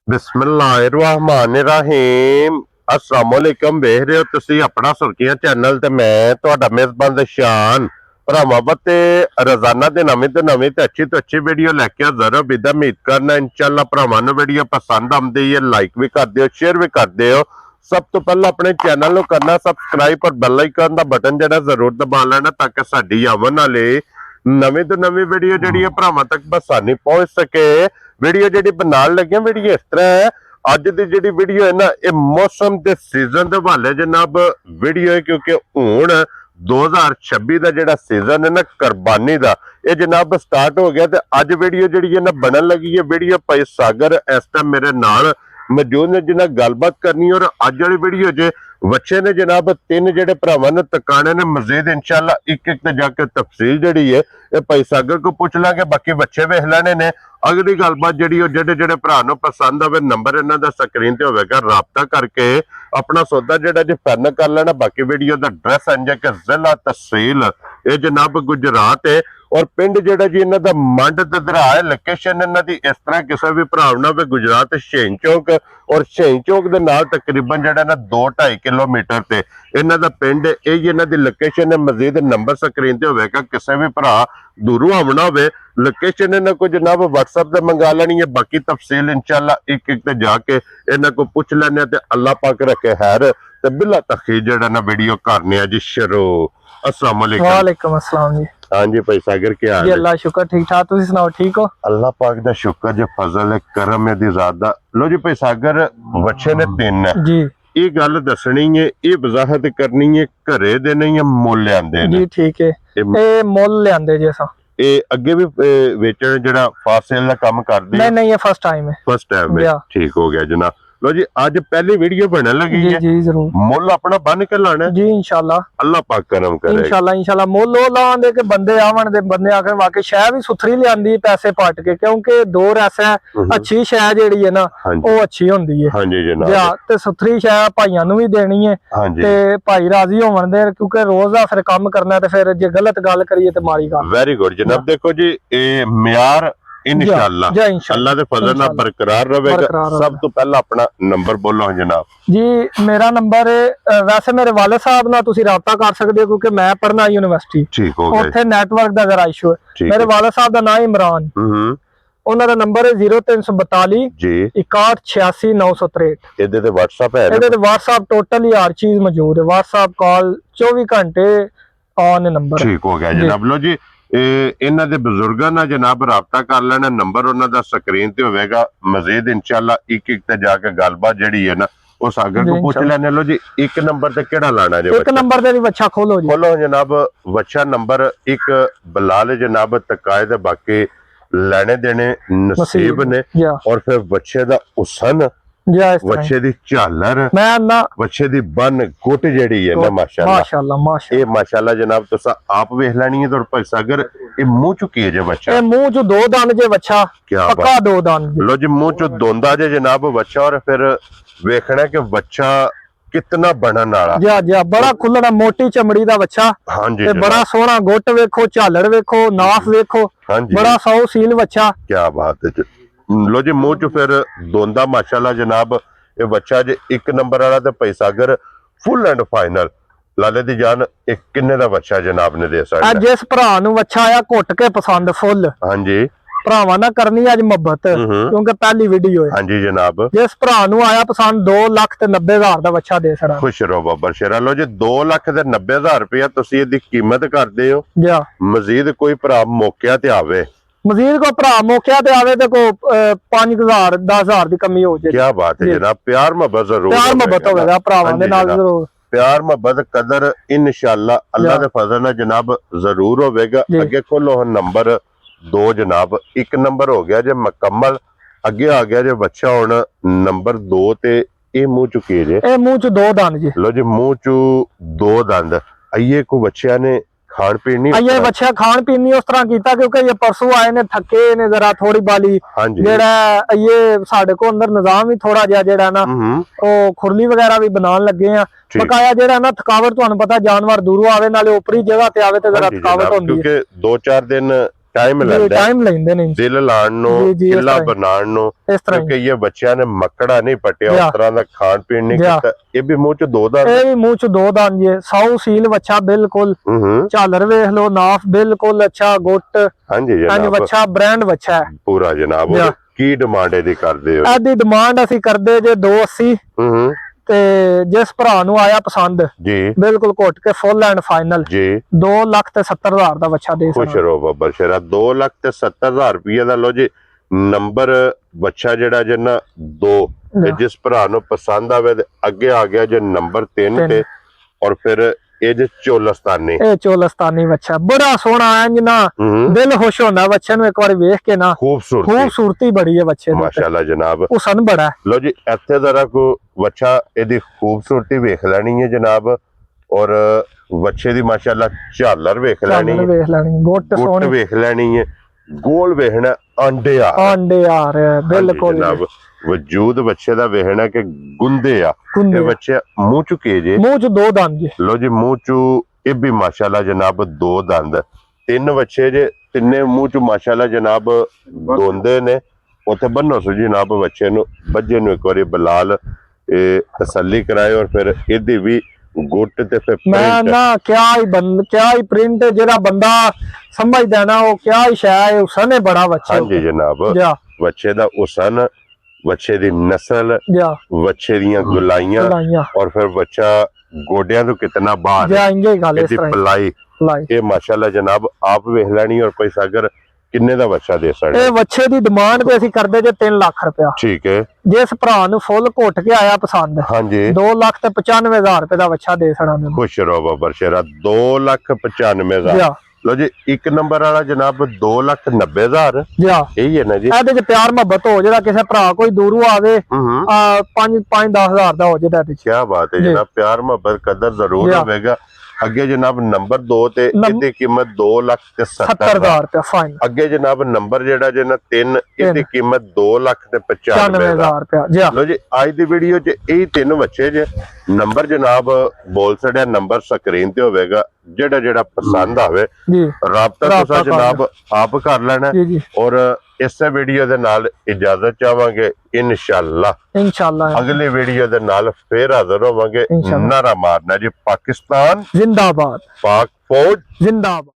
बिस्मिल्लाहिर्रहमानिर्रहीम अस्सलाम वालेकुम। वेख रहे हो तुसी अपना सुर्खियां चैनल ते मैं तुहाडा मेजबान शान भरावां ते रोजाना दी नवीं तो नवीं ते अच्छी वीडियो लैके हाजिर हो। बिदा उम्मीद करना इंशाअल्लाह भरावां नूं वीडियो पसंद आउंदी है, लाइक भी कर दिओ, शेयर भी कर दिओ। सब तो पहला अपने चैनल नूं करना सबसक्राइब और बेल आइकन दा बटन जिहड़ा जरूर दबा लेना ताकि साडी आवन वाली नवीं तो नवीं वीडियो जिहड़ी भरावां तक बसानी पहुंच सके। वीडियो जिहड़ी बनाण लगे वीडियो इस तरह है, अज दी जिहड़ी वीडियो है ना ये मौसम के सीजन के हवाले जनाब वीडियो है, क्योंकि हुण 2026 का जिहड़ा सीजन है ना कुर्बानी का ये जनाब स्टार्ट हो गया। तो अज वीडियो जिहड़ी है ना बनन लगी है। वीडियो भाई सागर इस टाइम मेरे नाल मौजूद ने जिन्हें गलबात करनी। और अज वाली वीडियो च बच्चे ने जनाब तीन जेडे भरावां ने तकाने ने मजीद इंशाअल्लाह एक एक जाके तफसील जिहड़ी है ये भाई सागर को पूछ लांगे, बाकी बच्चे वेख लेने ने। अगली गलबात जिहड़ी ओ जेडे जेडे भरा नूं पसंद आवे नंबर इन्हां दा स्क्रीन ते होवेगा, राबता करके अपना सौदा जिहड़ा जे फाइनल कर लेना। बाकी वीडियो दा एड्रैस अंज के जिला तहसील ये जनाब गुजरात है और पिंड जिहड़ा जी इन्हां दा मंड ददरा है। लोकेशन इन्हां दी इस तरह किसी भी भरा ना होवे गुजरात शेन चौक और शेन चौक दे नाल तकरीबन जिहड़ा ना 2-2.5 किलोमीटर ते इन्हां दा पिंड यही इन्हां दी लोकेशन है। मजीद नंबर स्क्रीन ते होवेगा, किसी भी भरा दूरों आवना होवे लोकेशन इन्हां को जनाब व्हाट्सएप ते मंगा लेनी है। बाकी तफसील इंशाअल्लाह एक एक ते जाके इन्हां को पूछ लेने ते अल्लाह पाक रखे खैर ते बिला तखीर जिहड़ा ना वीडियो करने जी शुरू। अस्सलाम वालेकुम। वालेकुम अस्सलाम जी। हाँ जी भाई सागर क्या हाल है? अल्लाह शुक्र ठीक ठाक, तुसी सुनाओ ठीक हो? अल्लाह पाक दा शुक्र जो फजल है करम है दी ज़्यादा। लो जी भाई सागर बच्चे ने तीन है जी ये गल दसनी है, ये वजाहत करनी है घरे दे नहीं मुल लियांदे ने जी ठीक है। ए मुल लियांदे जी असा ये अगे भी वेचण जड़ा फास्ट सेल दा काम करदे नहीं नहीं ये फर्स्ट टाइम है। फर्स्ट टाइम है, ठीक हो गया जनाब। लो जी आज पहली वीडियो बनने लगी जी है। जी जरूर मुल अपना बन के लाना है जी इंशाल्लाह। अल्लाह पाक करम करे इंशाल्लाह इंशाल्लाह मुल वो लांदे के बंदे आवन दे बंदे आके वाकई शह भी सुथरी लियांदी पैसे पट के, क्योंकि दो रैसा अच्छी शह जेड़ी है ना वो अच्छी होंदी है। हां जी जनाब ते सुथरी शह भाइयां नूं भी देनी है ते भाई राजी होवन दे, क्योंकि रोज दा फिर काम करना ते फिर जे गलत गल करिए ते माड़ी गल। वेरी गुड जनाब। देखो जी ए म्यार इंशाअल्लाह अल्लाह दे फजल नाल बरकरार रहेगा। सब तो पहला अपना नंबर बोलो जनाब जी। मेरा नंबर वैसे मेरे वाले साहब ना तुसी राबता कर सकते हो, क्योंकि मैं पढ़ना यूनिवर्सिटी, ठीक हो गया उत्थे नेटवर्क दा जरा इशू है। मेरे वाले साहब दा नाम इमरान, उन्हां दा नंबर है 0342 जी 6186 963। ਇਹਦੇ ਤੇ WhatsApp है? ਇਹਦੇ ਤੇ WhatsApp टोटली हर चीज मौजूद है, WhatsApp कॉल 24 घंटे ऑन नंबर। ठीक हो गया जनाब। लो जी इन्हां दे बुजुर्गां नाल जनाब राबता कर लेना, नंबर उन्हां दा स्क्रीन ते होवेगा। मजीद इंशाअल्लाह एक एक ते जाके गलबात जेड़ी है ना वो सागर को पूछ लेने। लो जी एक नंबर ते केड़ा लाना जे? एक नंबर ते बच्चा खोलो जी। खोलो जनाब बच्चा नंबर एक बिलाल जनाब तकाए दे बाकी लेने देने नसीब ने और फिर बच्चे दा हुसन बच्चे दी झालर बच्चे दी बन गुट जेड़ी है ना माशाअल्लाह ये माशाअल्लाह जनाब तुसा आप वेख लेनी है। तो भाई सागर ये मुंह चुकी है जे बच्चा, ये मुंह चो दो दान जे बच्चा, क्या पक्का दो दान। लो जी मुंह चो दोंदा जे जनाब बच्चा और फिर वेखना कि बच्चा कितना बनन वाला। जी जी बड़ा खुल्ला मोटी चमड़ी दा बच्चा। हां जी बड़ा सोहना गुट वेखो, झालर वेखो, नाफ वेखो, बड़ा सौ सील बच्चा। क्या बात है। लो जी मुंह च फिर दोंदा माशाअल्लाह जनाब ये बच्चा जे एक नंबर वाला ते भाई सागर फुल एंड फाइनल लाले दी जान एक किन्ने दा बच्चा जनाब ने दे सकदा। जिस भरा नु बच्चा आया घुट के पसंद फुल। हां जी भरावां ना करनी अज मोहब्बत, क्योंकि पहली वीडियो है। हां जी जनाब जिस भरा नु आया पसंद 2,90,000 दा बच्चा दे छड़ा। खुश रहो बाबर शेरा। लो जी 2,90,000 रुपया तुसी इहदी कीमत करदे हो। जी मजीद कोई भरा मौके ते आवे, मजीद को भरा मौके ते आवे ते को 5,000 10,000 दी कमी हो जाए। क्या बात है जनाब। प्यार मोहब्बत जरूर, प्यार मोहब्बत होगा भरावां दे नाल जरूर, प्यार मोहब्बत कदर इंशाअल्लाह अल्लाह दे फजल नाल जनाब जरूर होवेगा। अगे खोलो नंबर 2 जनाब, एक नंबर हो गया जे मुकम्मल, अगे आ गया जे बच्चा हुण नंबर 2 ते ए मुंह चुकी जे, ए मुंह च 2 दंद जी। लो जी मुंह च 2 दंद आइए को बच्चा ने खान पीन नहीं आइए बच्चा खान पीन नहीं उस तरह कीता, क्योंकि ये परसों आए ने थके ने जरा थोड़ी बाली जेड़ा ये साडे को अंदर निजाम ही थोड़ा जिहा जेड़ा ना ओ खुरली वगैरह भी बनान लगे हैं। बकाया जेड़ा ना थकावट तुहानू पता जानवर दूरों आवे नाले ऊपरी जगह ते आवे ते जरा थकावट होंदी है, क्योंकि 2-4 दिन ਟਾਈਮ ਲੱਗਦਾ ਟਾਈਮ ਲੈਂਦੇ ਨੇ ਦਿਲ ਲਾਣ ਨੂੰ ਕਿੱਲਾ ਬਣਾਉਣ ਨੂੰ ਕਿਉਂਕਿ ਇਹ ਬੱਚਿਆਂ ਨੇ ਮੱਕੜਾ ਨਹੀਂ ਪਟਿਆ ਉਸ ਤਰ੍ਹਾਂ ਦਾ ਖਾਣ ਪੀਣ ਨਹੀਂ ਕੀਤਾ ਇਹ ਵੀ ਮੂੰਹ ਚ ਦੋ ਦੰਦ ਇਹ ਵੀ ਮੂੰਹ ਚ ਦੋ ਦੰਦ ਜੇ ਸਾਊ ਸੀਲ ਬੱਚਾ ਬਿਲਕੁਲ ਝਾਲਰ ਵੇਖ ਲੋ ਨਾਫ ਬਿਲਕੁਲ ਅੱਛਾ ਗੁੱਟ ਹਾਂਜੀ ਜਨਾਬ ਬੱਚਾ ਬ੍ਰਾਂਡ ਬੱਚਾ ਪੂਰਾ ਜਨਾਬ ਕੀ ਡਿਮਾਂਡ ਇਹਦੀ ਕਰਦੇ ਹੋ ਇਹਦੀ ਡਿਮਾਂਡ ਅਸੀਂ ਕਰਦੇ ਜੇ 280 ਤੇ ਜਿਸ ਭਰਾ ਨੂੰ ਆਇਆ ਪਸੰਦ ਜੀ ਬਿਲਕੁਲ ਘੁੱਟ ਕੇ ਫੁੱਲ ਐਂਡ ਫਾਈਨਲ ਜੀ 2,70,000 ਦਾ ਬੱਚਾ ਦੇ ਖੁਸ਼ ਰਹੋ ਬੱਬਰ ਸ਼ੇਰਾ 2,70,000 ਰੁਪਏ ਦਾ ਲੋ ਜੀ ਨੰਬਰ ਬੱਚਾ ਜਿਹੜਾ ਜਿੰਨਾ 2 ਤੇ ਜਿਸ ਭਰਾ ਨੂੰ ਪਸੰਦ ਆਵੇ ਤੇ ਅੱਗੇ ਆ ਗਿਆ ਜੇ ਨੰਬਰ 3 ਤੇ ਔਰ ਫਿਰ ਇਹ ਜੇ ਚੋਲਸਤਾਨੀ ਬੱਚਾ ਬੜਾ ਸੋਹਣਾ ਹੈ ਜਿੰਨਾ ਦਿਲ ਖੁਸ਼ ਹੁੰਦਾ ਬੱਚੇ ਨੂੰ ਇੱਕ ਵਾਰੀ ਵੇਖ ਕੇ ਨਾ ਖੂਬਸੂਰਤੀ ਬੜੀ ਹੈ ਬੱਚੇ ਦੀ ਮਾਸ਼ਾਅੱਲਾ ਜਨਾਬ ਹੁਸਨ ਬੜਾ ਲੋ ਜੀ ਇੱਥੇ ਜ਼ਰਾ ਕੋ ਬੱਚਾ ਇਹਦੀ ਖੂਬਸੂਰਤੀ ਵੇਖ ਲੈਣੀ ਹੈ ਜਨਾਬ ਔਰ ਬੱਚੇ ਦੀ ਮਾਸ਼ਾਅੱਲਾ ਝਾਲਰ ਵੇਖ ਲੈਣੀ ਗੁੱਟ ਵੇਖ ਲੈਣੀ ਹੈ ਗੋਲ ਵੇਖਣਾ ਆਂਡੇ ਆ ਰਿਹਾ ਬਿਲਕੁਲ ਜਨਾਬ ਵਜੂਦ ਬੱਚੇ ਦਾ ਵੇਖਣਾ ਕਿ ਗੁੰਦੇ ਆ ਇਹ ਬੱਚੇ ਮੂੰਹ ਚੁਕੇ ਜੇ ਮੂੰਹ ਚ ਦੋ ਦੰਦ ਜੇ ਲੋ ਜੀ ਮੂੰਹ ਚ ਇਹ ਵੀ ਮਾਸ਼ਾਅੱਲਾ ਜਨਾਬ ਦੋ ਦੰਦ ਤਿੰਨ ਬੱਚੇ ਜੇ ਤਿੰਨੇ ਮੂੰਹ ਚ ਮਾਸ਼ਾਅੱਲਾ ਜਨਾਬ ਦੋਂਦੇ ਨੇ ਉੱਥੇ ਬੰਨੋ ਸੋ ਜਨਾਬ ਬੱਚੇ ਨੂੰ ਬੱਜੇ ਨੂੰ ਇੱਕ ਵਾਰੀ ਬਲਾਲ ਇਹ ਤਸੱਲੀ ਕਰਾਏ ਔਰ ਫਿਰ ਇਹਦੀ ਵੀ ਗੁੱਟ ਤੇ ਫਿਰ ਮੈਂ ਨਾ ਕਿਆ ਹੀ ਪ੍ਰਿੰਟ ਜਿਹੜਾ ਬੰਦਾ ਸਮਝਦਾ ਨਾ ਉਹ ਕਿਆ ਹੀ ਸ਼ੈ ਹੈ ਹੁਸਨ ਹੈ ਬੜਾ ਬੱਚੇ ਹਾਂਜੀ ਜਨਾਬ ਬੱਚੇ ਦਾ ਹੁਸਨ ਬੱਚੇ ਦੀ ਨਸਲ ਬੱਚੇ ਦੀਆਂ ਗੁਲਾਈਆਂ ਔਰ ਫਿਰ ਬੱਚਾ ਗੋਡਿਆਂ ਤੋਂ ਕਿਤਨਾ ਬਾਹਰ ਇਹਦੀ ਪਲਾਈ ਇਹ ਮਾਸ਼ਾਅੱਲਾ ਜਨਾਬ ਆਪ ਵੇਖ ਲੈਣੀ ਔਰ ਪੈਸਾ ਅਗਰ ਕਿੰਨੇ ਦਾ ਬੱਚਾ ਦੇ ਸਕਦੇ ਇਹ ਬੱਚੇ ਦੀ ਡਿਮਾਂਡ ਤੇ ਅਸੀਂ ਕਰਦੇ ਜੇ 3 ਲੱਖ ਰੁਪਇਆ ਠੀਕ ਹੈ ਜਿਸ ਭਰਾ ਨੂੰ ਫੁੱਲ ਘੁੱਟ ਕੇ ਆਇਆ ਪਸੰਦ ਹਾਂਜੀ 2,95,000 ਰੁਪਏ ਦਾ ਬੱਚਾ ਦੇ ਸਣਾ ਖੁਸ਼ ਰਹੋ ਬੱਬਰ ਸ਼ੇਰਾ 2,95,000 ਲੋ ਜੀ ਇੱਕ ਨੰਬਰ ਵਾਲਾ ਜਨਾਬ 2,90,000 ਇਹੀ ਹੈ ਨਾ ਜੀ ਇਹਦੇ ਚ ਪਿਆਰ ਮੁਹੱਬਤ ਹੋ ਜਿਹੜਾ ਕਿਸੇ ਭਰਾ ਕੋਈ ਦੂਰੋਂ ਆਵੇ 5-10,000 ਦਾ ਹੋ ਜਿਹੜਾ ਇਹਦੇ ਚ ਕੀ ਬਾਤ ਹੈ ਜਨਾਬ ਪਿਆਰ ਮੁਹੱਬਤ ਕਦਰ ਜ਼ਰੂਰ ਹੋਵੇਗਾ ਅੱਗੇ ਜਨਾਬ ਨੰਬਰ 2 ਤੇ ਇਹਦੀ ਕੀਮਤ 2,70,000 ਰੁਪਏ ਫਾਈਨ ਅੱਗੇ ਜਨਾਬ ਨੰਬਰ ਜਿਹੜਾ ਜੇ ਨਾ 3 ਇਹਦੀ ਕੀਮਤ 2,95,000 ਰੁਪਏ ਲੋ ਜੀ ਅੱਜ ਦੀ ਵੀਡੀਓ 'ਚ ਇਹ ਤਿੰਨ ਬੱਚੇ ਜੇ ਨੰਬਰ ਜਨਾਬ ਬੋਲ ਛੜਿਆ ਨੰਬਰ ਸਕਰੀਨ ਤੇ ਹੋਵੇਗਾ ਜਿਹੜਾ ਪਸੰਦ ਆਵੇ ਰਾਬਤਾ ਤੁਸੀਂ ਜਨਾਬ ਆਪ ਕਰ ਲੈਣਾ ਔਰ ਇਸੇ ਵੀਡੀਓ ਦੇ ਨਾਲ ਇਜਾਜ਼ਤ ਚਾਹਾਂਗੇ ਇਨਸ਼ਾਅੱਲਾ ਅਗਲੀ ਵੀਡੀਓ ਦੇ ਨਾਲ ਫੇਰ ਹਾਜ਼ਰ ਹੋਵਾਂਗੇ ਨਾਰਾ ਮਾਰਨਾ ਜੀ ਪਾਕਿਸਤਾਨ ਜ਼ਿੰਦਾਬਾਦ ਪਾਕ ਫੌਜ ਜ਼ਿੰਦਾਬਾਦ।